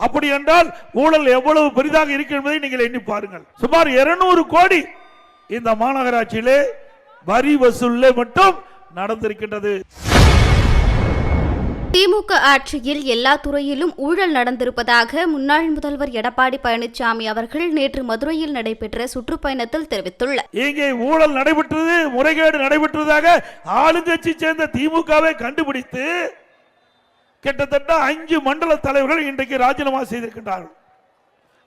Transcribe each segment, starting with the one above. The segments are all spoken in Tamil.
அப்படி என்றால் ஊழல் எவ்வளவு பெரிதாக இருக்கு என்பதை நீங்கள் எண்ணி பாருங்கள். சுமார் 200 கோடி இந்த மாநகராட்சியிலே வரி வசூலில் மட்டும் நடந்திருக்கின்றது. திமுக ஆட்சியில் எல்லா துறையிலும் ஊழல் நடந்திருப்பதாக முன்னாள் முதல்வர் எடப்பாடி பழனிசாமி அவர்கள் நேற்று மதுரையில் நடைபெற்ற சுற்றுப்பயணத்தில் தெரிவித்துள்ளார். இங்கே ஊழல் நடைபெற்றது, முறைகேடு நடைபெற்றதாக ஆளுங்கட்சி சேர்ந்த திமுகவை கண்டுபிடித்து கிட்டத்தட்ட 5 மண்டல தலைவர்கள் இன்றைக்கு ராஜினாமா செய்திருக்கின்றார்கள்.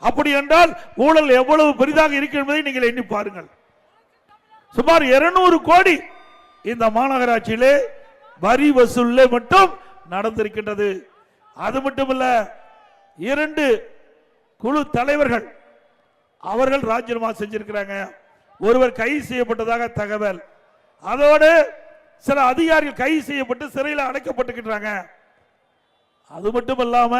அப்படி என்றால் ஊழல் எவ்வளவு பெரிதாக இருக்கு என்பதை நீங்கள் எண்ணி பாருங்கள். சுமார் 200 கோடி இந்த மாநகராட்சியிலே வரி வசூலில் மட்டும் நடந்திருக்கின்றது. அது மட்டுமல்ல, 2 குழு தலைவர்கள் அவர்கள் ராஜினாமா செஞ்சிருக்கிறாங்க. ஒருவர் கைது செய்யப்பட்டதாக தகவல். அதோடு சில அதிகாரிகள் கைது செய்யப்பட்டு சிறையில் அடைக்கப்பட்டிருக்கிறாங்க. அது மட்டுமல்லாம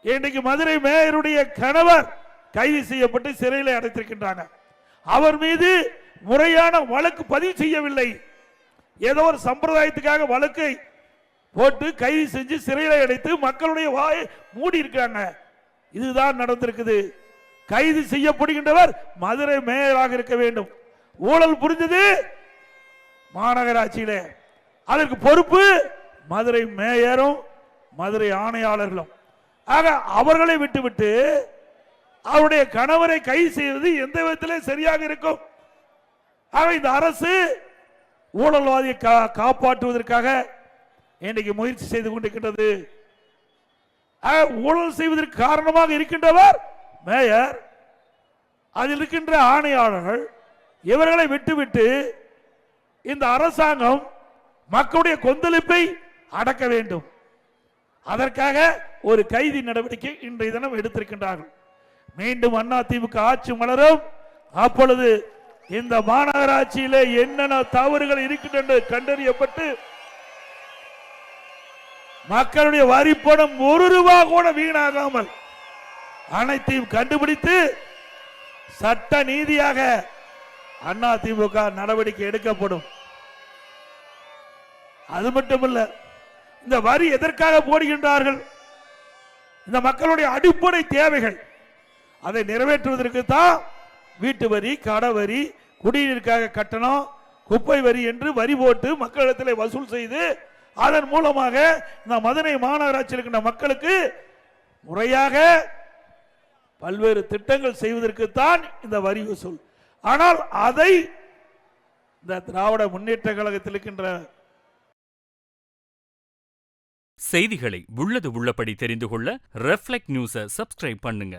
இன்றைக்கு மதுரை மேயருடைய கணவர் கைது செய்யப்பட்டு சிறையில் அடைத்திருக்கின்றாங்க. அவர் மீது முறையான வழக்கு பதிவு செய்யவில்லை. ஏதோ ஒரு சம்பிரதாயத்துக்காக வழக்கை போட்டு கைது செஞ்சு சிறையில் அடைத்து மக்களுடைய வாயை மூடி இருக்காங்க. இதுதான் நடந்திருக்குது. கைது செய்யப்படுகின்றவர் மதுரை மேயராக இருக்க வேண்டும். ஊழல் புரிந்தது மாநகராட்சியிலே, அதற்கு பொறுப்பு மதுரை மேயரும் மதுரை ஆணையாளர்களும். ஆக அவர்களை விட்டுவிட்டு அவருடைய கணவரை கைது செய்வது எந்த விதத்திலே சரியாக இருக்கும்? ஆக இந்த அரசு ஊழல்வாதியை காப்பாற்றுவதற்காக இன்றைக்கு முயற்சி செய்து கொண்டிருக்கின்றது. ஊழல் செய்வதற்கு காரணமாக இருக்கின்றவர் மேயர், அதில் இருக்கின்ற ஆணையாளர்கள். இவர்களை விட்டுவிட்டு இந்த அரசாங்கம் மக்களுடைய கொந்தளிப்பை அடக்க வேண்டும். அதற்காக ஒரு கைது நடவடிக்கை இன்றைய தினம் எடுத்திருக்கின்றார்கள். மீண்டும் அதிமுக ஆட்சி மலரும். அப்பொழுது இந்த மாநகராட்சியிலே என்னென்ன தவறுகள் இருக்கின்றன கண்டறியப்பட்டு மக்களுடைய வரி பணம் 1 ரூபாய் கூட வீணாகாமல் அனைத்தையும் கண்டுபிடித்து சட்ட நீதியாக அதிமுக நடவடிக்கை எடுக்கப்படும். அது மட்டுமல்ல, இந்த வரி எதற்காக போடுகின்றார்கள்? இந்த மக்களுடைய அடிப்படை தேவைகள் அதை நிறைவேற்றுவதற்கு தான் வீட்டு வரி, கடை வரி, குடிநீருக்காக கட்டணம், குப்பை வரி என்று வரி போட்டு மக்களிடத்தில் வசூல் செய்து அதன் மூலமாக இந்த மதுரை மாநகராட்சியில் இருக்கின்ற மக்களுக்கு முறையாக பல்வேறு திட்டங்கள் செய்வதற்கு தான் இந்த வரி வசூல். ஆனால் அதை இந்த திராவிட முன்னேற்ற கழகத்தில் இருக்கின்ற செய்திகளை உள்ளது உள்ளபடி தெரிந்து கொள்ள ரெஃப்ளெக்ட் நியூஸை சப்ஸ்கிரைப் பண்ணுங்க.